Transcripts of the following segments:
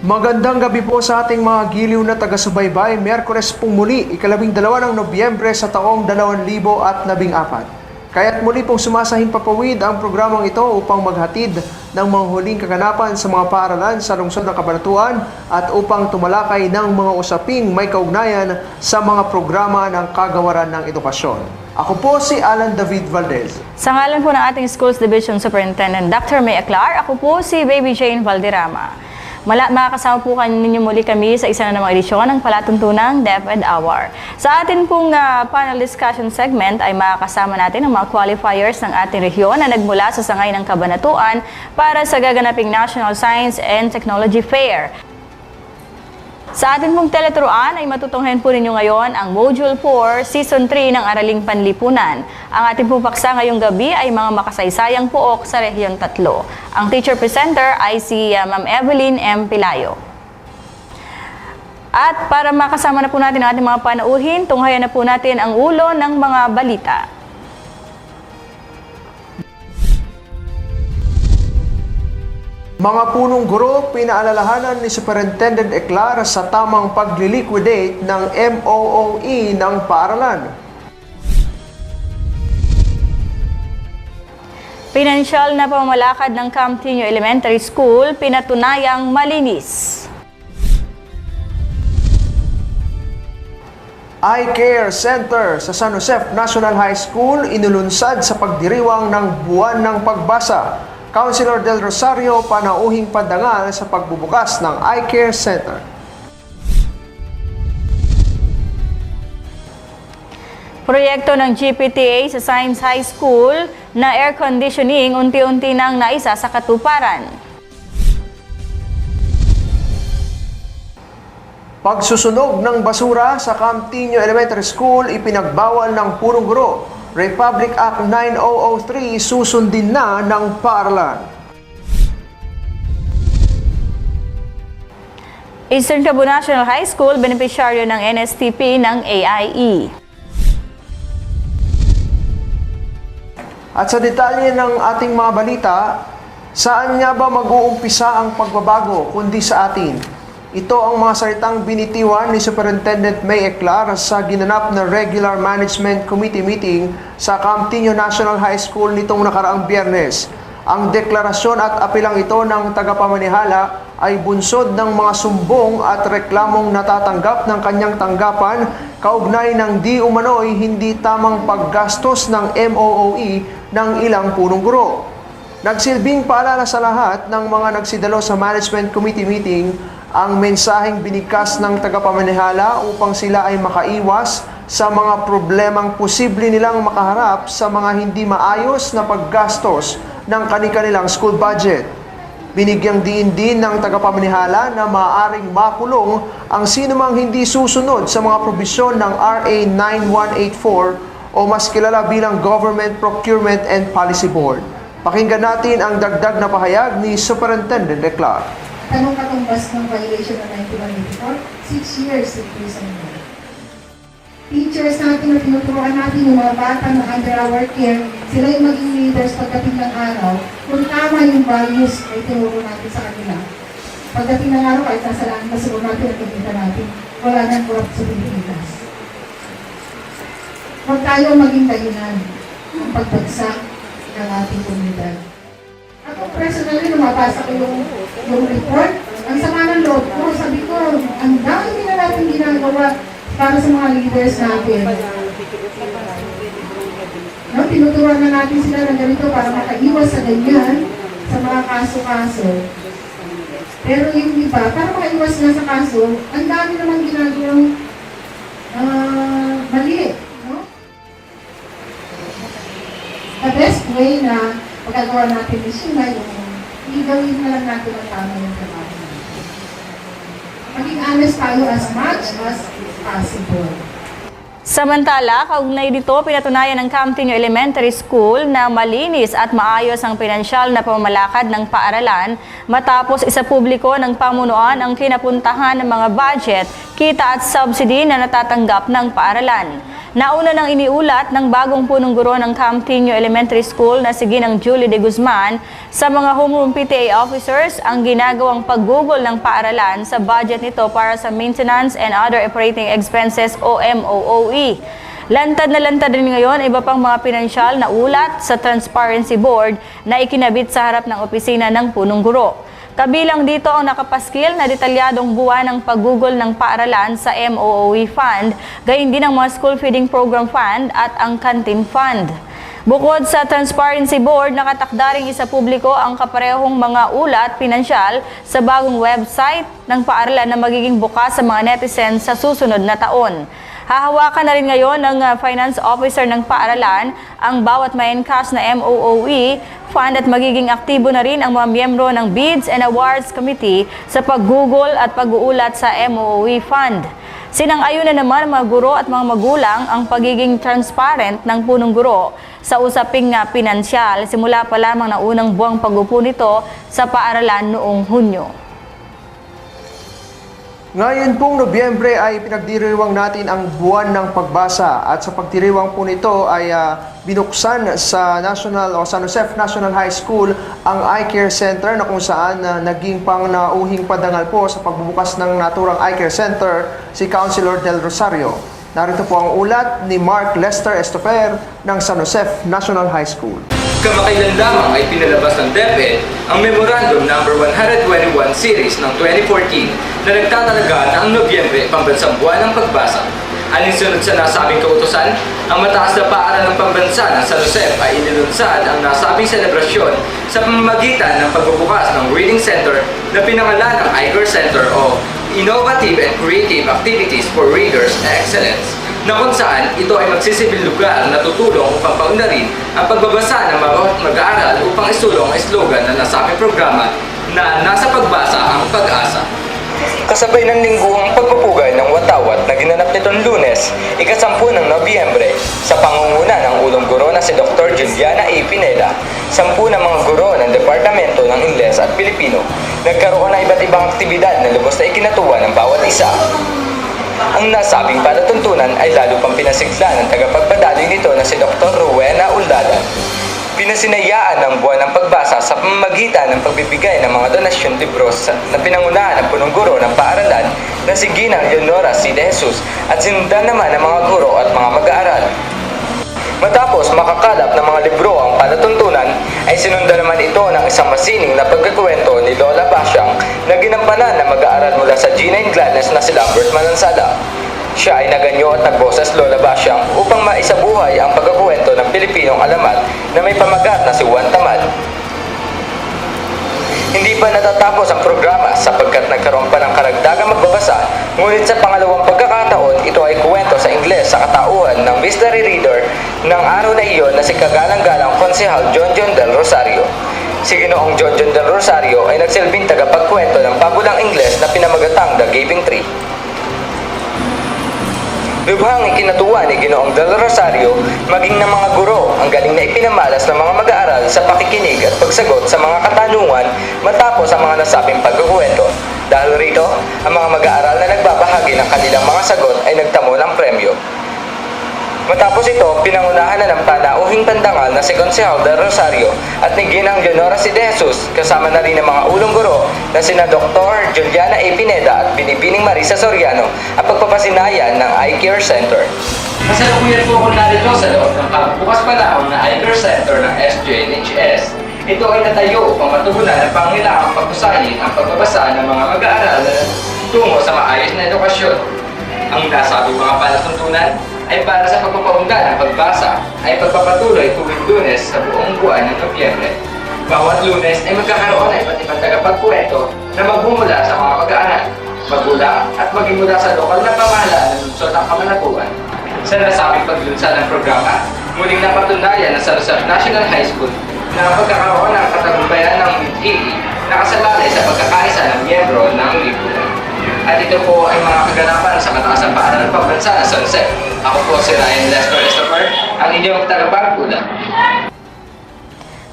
Magandang gabi po sa ating mga giliw na taga-subaybay. Miyerkules pong muli, ika-12 ng Nobyembre sa taong 2014. Kaya't muli pong sumasahing papawid ang programang ito upang maghatid ng mga huling kaganapan sa mga paaralan sa lungsod ng Cabanatuan at upang tumalakay ng mga usaping may kaugnayan sa mga programa ng Kagawaran ng Edukasyon. Ako po si Alan David Valdez. Sa ngalan po ng ating Schools Division Superintendent Dr. May Aclar, ako po si Baby Jane Valderrama. Makakasama po ninyo muli kami sa isa na namang edisyon ng Palatuntunang DepEd Hour. Sa atin pong panel discussion segment ay makakasama natin ang mga qualifiers ng ating rehiyon na nagmula sa sangay ng Cabanatuan para sa gaganaping National Science and Technology Fair. Sa atin pong teleturuan ay matutunghayan po ninyo ngayon ang Module 4, Season 3 ng Araling Panlipunan. Ang ating pong paksa ngayong gabi ay mga makasaysayang puok sa Rehiyon 3. Ang teacher presenter ay si Ma'am Evelyn M. Pilayo. At para makasama na po natin ang ating mga panauhin, tunghayan na po natin ang ulo ng mga balita. Mga punong guro, pinaalalahanan ni Superintendent Aclar sa tamang pagli-liquidate ng MOOE ng paaralan. Pinansyal na pamamalakad ng Camtinio Elementary School, pinatunayang malinis. Eye Care Center sa San Jose National High School inulunsad sa pagdiriwang ng Buwan ng Pagbasa. Councilor Del Rosario panauhing padangal sa pagbubukas ng Eye Care Center. Proyekto ng GPTA sa Science High School na air conditioning unti-unti nang naisa sa katuparan. Pagsusunog ng basura sa Camtinio Elementary School ipinagbawal ng punong guro. Republic Act 9003 susundin na ng paaralan. Eastern Cebu National High School, benepisyaryo ng NSTP ng AIE. At sa detalye ng ating mga balita, saan nga ba mag-uumpisa ang pagbabago kundi sa atin? Ito ang mga salitang binitiwan ni Superintendent May Aclar sa ginanap na Regular Management Committee meeting sa Camtinio National High School nitong nakaraang Biyernes. Ang deklarasyon at apilang ito ng tagapamanihala ay bunsod ng mga sumbong at reklamong natatanggap ng kanyang tanggapan kaugnay ng di umano'y hindi tamang paggastos ng MOOE ng ilang punong guro. Nagsilbing paalala sa lahat ng mga nagsidalo sa Management Committee meeting ang mensaheng binigkas ng tagapamanihala upang sila ay makaiwas sa mga problemang posible nilang makaharap sa mga hindi maayos na paggastos ng kanilang school budget. Binigyang diin din ng tagapamanihala na maaaring makulong ang sinumang hindi susunod sa mga probisyon ng RA 9184 o mas kilala bilang Government Procurement and Policy Board. Pakinggan natin ang dagdag na pahayag ni Superintendent Aclar. Tanong katumbas ng violation ng 9184, 6 years in prison na. Teachers natin na tinuturuan natin yung mga bata na under our care, sila yung maging leaders pagdating ng araw, kung tama yung values ay tinuro natin sa kanila. Pagdating ng araw, kahit nasa langit na siguro natin at nakikita natin, wala nang corrupt sa Pilipinas. Huwag tayo maging dahilan ng pagbagsak ng ating komunidad. Ako personally, lumabasa ko yung report. Ang sama ng loob ko, sabi ko, ang dami na natin ginagawa para sa mga leaders natin. No, tinuturuan na natin sila ng ganito para makaiwas sa ganyan, sa mga kaso-kaso. Pero yung iba, para makaiwas na sa kaso, ang dami naman ginagawang mali. No? The best way na pagkagawa natin is yun na yung igawin na lang natin ang tama yung trabaho natin. Maging honest tayo as much as possible. Samantala, kaugnay dito, pinatunayan ng Camtinio Elementary School na malinis at maayos ang pinansyal na pamamalakad ng paaralan matapos isa publiko ng pamunuan ang kinapuntahan ng mga budget, kita at subsidy na natatanggap ng paaralan. Nauna nang iniulat ng bagong punong guro ng Camtinio Elementary School na si Ginang Julie de Guzman sa mga homeroom PTA officers ang ginagawang paggugol ng paaralan sa budget nito para sa maintenance and other operating expenses o MOOE. Lantad na lantad rin ngayon iba pang mga pinansyal na ulat sa Transparency Board na ikinabit sa harap ng opisina ng punong guro. Kabilang dito ang nakapaskil na detalyadong buwan ng paggugol ng paaralan sa MOOE Fund, gayon din ang mga School Feeding Program Fund at ang Canteen Fund. Bukod sa Transparency Board, nakatakda ring isa publiko ang kaparehong mga ulat pinansyal sa bagong website ng paaralan na magiging bukas sa mga netizens sa susunod na taon. Hahawakan na rin ngayon ng Finance Officer ng paaralan ang bawat may encash na MOOE Fund at magiging aktibo na rin ang mga miyembro ng Bids and Awards Committee sa paggugol at pag-uulat sa MOOE Fund. Sinang-ayon na naman mga guro at mga magulang ang pagiging transparent ng punong guro sa usaping pinansyal simula pa lamang ng unang buwang pag-upo nito sa paaralan noong Hunyo. Ngayon pong Nobyembre ay pinagdiriwang natin ang buwan ng pagbasa at sa pagdiriwang po nito ay binuksan sa San Jose National High School ang Eye Care Center na kung saan naging pangunahing padangal po sa pagbubukas ng naturang Eye Care Center si Councilor Del Rosario. Narito po ang ulat ni Mark Lester Estoper ng San Jose National High School. Kamakailan lamang ay pinalabas ng DepEd ang Memorandum No. 121 Series ng 2014 na nagtatalaga na ang Nobyembre pambansang buwan ng pagbasa. Alinsunod sa nasabing kautusan, ang mataas na paaralan ng pambansa ng San Jose ay inilunsad ang nasabing selebrasyon sa pamamagitan ng pagbubukas ng Reading Center na pinangalan ng Iger Center o Innovative and Creative Activities for Readers Excellence, na kung saan ito ay magsisilbing lugar na tutulong upang paunlarin ang pagbabasa ng mga mag-aaral upang isulong ang slogan na nasabing programa na nasa pagbasa ang pag-asa. Kasabay ng lingguhang pagpupugay ng watawat na ginanap nitong Lunes, ika-10 ng Nobyembre, sa pangunguna ng ulong guro na si Dr. Juliana A. Pineda, 10 ng mga guro ng Departamento ng Ingles at Pilipino, nagkaroon ng iba't ibang aktibidad na lubos na ikinatuwa ng bawat isa. Ang nasabing palatuntunan ay lalo pang pinasigla ng tagapagpadaloy nito na si Dr. Rowena Uldada. Pinasinayaan ng buwan ng pagbasa sa pamamagitan ng pagbibigay ng mga donasyon libros na pinangunahan ng punong guro ng paaralan na si Ginang Leonora C. De Jesus at sinundan naman ng mga guro at mga mag-aaral. Matapos makakalap ng mga libro ang palatuntunan, ay sinundan naman ito ng isang masining na pagkakwento ni Lola Basyang na ginampanan na mag-aaral mula sa Gina and Gladness na si Lambert Manansala. Siya ay naganyo at nagboses Lola Basyang upang maisabuhay ang pagkakwento ng Pilipinong alamat na may pamagat na si Juan Tamad. Hindi pa natatapos ang programa sapagkat nagkaroon pa ng karagdagang magbabasa, ngunit sa pangalawang pagkakataon, ito ay kwento sa Ingles sa katauhan ng mystery reader ng araw na iyon na si kagalang-galang Konsehal John Del Rosario. Si Ginoong John Del Rosario ay nagsilbing tagapagkwento ng pabulang Ingles na pinamagatang The Gaping Tree. Lubhang ikinatuwa ni Ginoong Del Rosario maging ng mga guro ang galing na ipinamalas ng mga mag-aaral sa pakikinig at pagsagot sa mga katanungan matapos ang mga nasabing pagkukwento. Dahil rito, ang mga mag-aaral na nagbabahagi ng kanilang mga sagot ay nagtamo ng premyo. Matapos ito, pinangunahan na ng panauhing pandangal na si Konsehal Del Rosario at ni Ginang Leonora C. De Jesus kasama na rin ng mga ulong guro na sina Dr. Juliana A. Pineda at Binibining Marisa Soriano ang pagpapasinayan ng Eye Care Center. Kasalukuyan po ako narito sa loob ng pagbukas panahon na Eye Care Center ng SJNHS. Ito ay natayo upang matugunan ang pangailangang pagpusahin ang pagbabasa ng mga mag-aaral tungo sa maayos na edukasyon. Ang nasabing mga palatuntunan ay para sa pagpapaunlad ng pagbasa ay pagpapatuloy tuwing Lunes sa buong buwan ng Nobyembre. Bawat Lunes ay magkakaroon ng iba't ibang tagapagkwento na magmumula sa mga mag-aaral, magulang at maging mula sa lokal na pamahalaan ng lungsod ng Cabanatuan. Sa nasabing paglunsad ng programa, muling napatunayan na sa Rizal National High School na ang pagkakaroon ng katagumpayan ng MIT na kasalalay sa pagkakaisa ng miyembro ng lipunan. At ito po ay mga kaganapan sa mataas ang paaralan ng pambansa ng San Jose. Ako po si Ryan Lester Estapar, ang inyong tagapagkulat.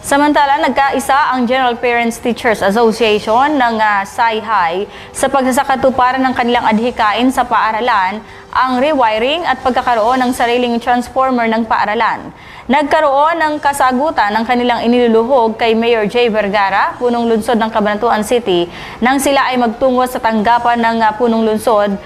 Samantala, nagkaisa ang General Parents Teachers Association ng SciHi sa pagsasakatuparan ng kanilang adhikain sa paaralan, ang rewiring at pagkakaroon ng sariling transformer ng paaralan. Nagkaroon ng kasagutan ng kanilang iniluluhog kay Mayor Jay Vergara, punong lungsod ng Cabanatuan City, nang sila ay magtungo sa tanggapan ng punong lungsod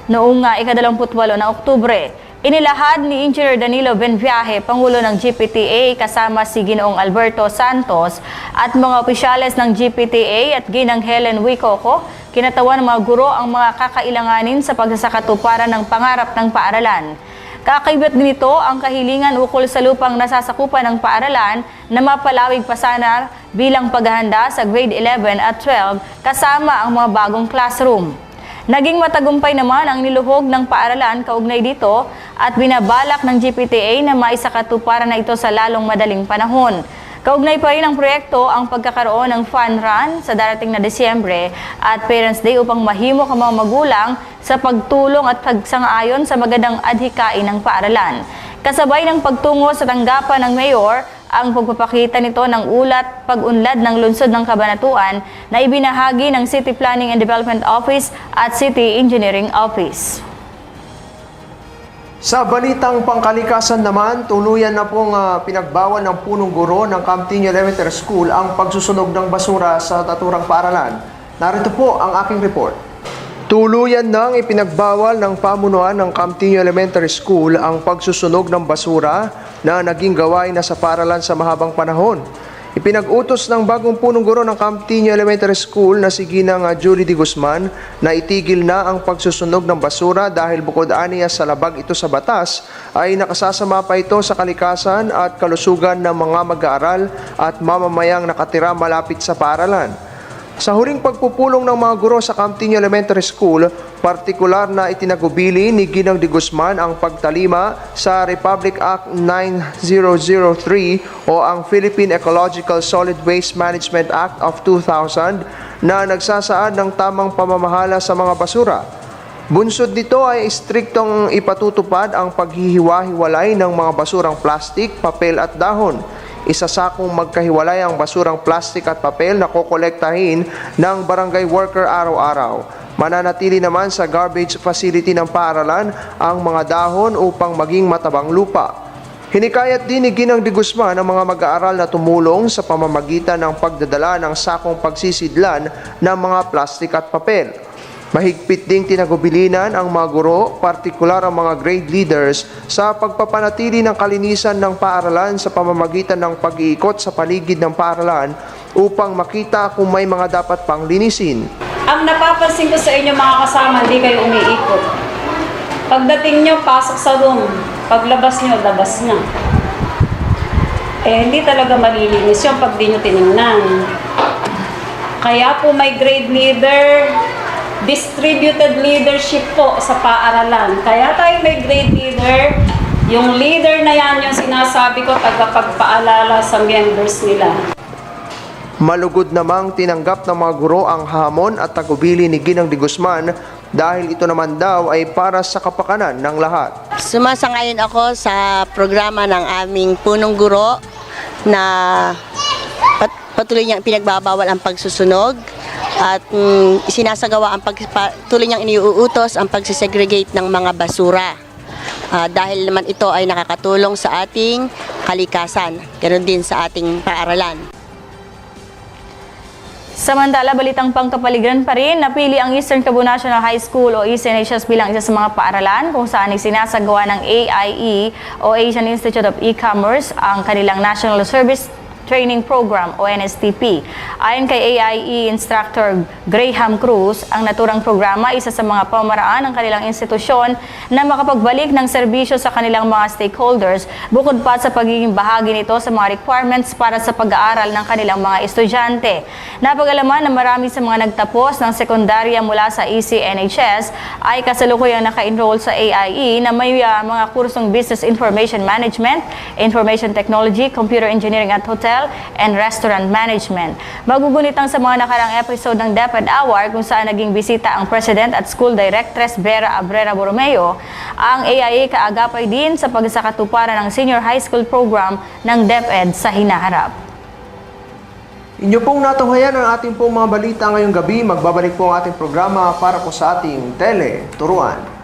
noong ika-28 na Oktubre. Inilahad ni Engineer Danilo Benviaje, Pangulo ng GPTA, kasama si Ginoong Alberto Santos at mga opisyales ng GPTA at Ginang Helen Wicoco, kinatawan ng mga guro ang mga kakailanganin sa pagsasakatuparan ng pangarap ng paaralan. Kakaibot din ito ang kahilingan ukol sa lupang nasasakupan ng paaralan na mapalawig pa sana bilang paghahanda sa grade 11 at 12 kasama ang mga bagong classroom. Naging matagumpay naman ang niluhog ng paaralan kaugnay dito at binabalak ng GPTA na maisakatuparan na ito sa lalong madaling panahon. Kaugnay pa rin ang proyekto ang pagkakaroon ng fun run sa darating na Disyembre at Parents Day upang mahimok ang mga magulang sa pagtulong at pagsang-ayon sa magandang adhikain ng paaralan. Kasabay ng pagtungo sa tanggapan ng Mayor, ang pagpapakita nito ng ulat pag-unlad ng lungsod ng Cabanatuan na ibinahagi ng City Planning and Development Office at City Engineering Office. Sa balitang pangkalikasan naman, tuluyan na pong pinagbawal ng punong guro ng Camtinio Elementary School ang pagsusunog ng basura sa naturang paaralan. Narito po ang aking report. Tuluyan nang ipinagbawal ng pamunuan ng Camtinio Elementary School ang pagsusunog ng basura na naging gawain na sa paaralan sa mahabang panahon. Ipinag-utos ng bagong punong guro ng Camtinio Elementary School na si Ginang Julie de Guzman na itigil na ang pagsusunog ng basura dahil bukod aniya sa labag ito sa batas ay nakasasama pa ito sa kalikasan at kalusugan ng mga mag-aaral at mamamayang nakatira malapit sa paaralan. Sa huling pagpupulong ng mga guro sa Camtinio Elementary School, partikular na itinagubili ni Ginang de Guzman ang pagtalima sa Republic Act 9003 o ang Philippine Ecological Solid Waste Management Act of 2000 na nagsasaad ng tamang pamamahala sa mga basura. Bunsod nito ay istriktong ipatutupad ang paghihiwa-hiwalay ng mga basurang plastik, papel at dahon. Isasakong magkahiwalay ang basurang plastik at papel na kokolektahin ng barangay worker araw-araw. Mananatili naman sa garbage facility ng paaralan ang mga dahon upang maging matabang lupa. Hinikayat din ni Ginang de Guzman ang mga mag-aaral na tumulong sa pamamagitan ng pagdadala ng sakong pagsisidlan ng mga plastik at papel. Mahigpit ding tinagubilinan ang mga guro, partikular ang mga grade leaders, sa pagpapanatili ng kalinisan ng paaralan sa pamamagitan ng pag-iikot sa paligid ng paaralan upang makita kung may mga dapat pang linisin. Ang napapansin ko sa inyo mga kasama, hindi kayo umiikot. Pagdating nyo, pasok sa room. Paglabas nyo, labas na. Hindi talaga malilinis yun pag di nyo tinignan. Kaya po may grade leader, distributed leadership po sa paaralan. Kaya tayo may grade leader. Yung leader na yan, yung sinasabi ko, tagapagpaalala sa members nila. Malugod namang tinanggap ng mga guro ang hamon at tagubili ni Ginang de Guzman dahil ito naman daw ay para sa kapakanan ng lahat. Sumasang-ayon ako sa programa ng aming punong guro na patuloy niyang pinagbabawal ang pagsusunog at sinasagawa ang patuloy niyang iniuutos ang pagsisegregate ng mga basura. Dahil naman ito ay nakakatulong sa ating kalikasan, ganoon din sa ating paaralan. Samantala, balitang pangkapaligiran pa rin, napili ang Eastern Cebu National High School o ECNHS bilang isa sa mga paaralan kung saan sinasagawa ng AIE o Asian Institute of E-Commerce ang kanilang National Service Training Program o NSTP. Ayon kay AIE Instructor Graham Cruz, ang naturang programa isa sa mga pamaraan ng kanilang institusyon na makapagbalik ng serbisyo sa kanilang mga stakeholders bukod pa sa pagiging bahagi nito sa mga requirements para sa pag-aaral ng kanilang mga estudyante. Napag-alaman na marami sa mga nagtapos ng sekundarya mula sa ECNHS ay kasalukuyang naka-enroll sa AIE na may mga kursong Business Information Management, Information Technology, Computer Engineering at Hotel, Hotel and Restaurant Management. Magugunitang sa mga nakarang episode ng DepEd Hour kung saan naging bisita ang President at School Directress Vera Abrera Borromeo, ang AIA kaagapay din sa pagsakatuparan ng Senior High School Program ng DepEd sa hinaharap. Inyo pong natunghayan ang ating pong mga balita ngayong gabi. Magbabalik po ang ating programa para po sa ating Tele Turuan.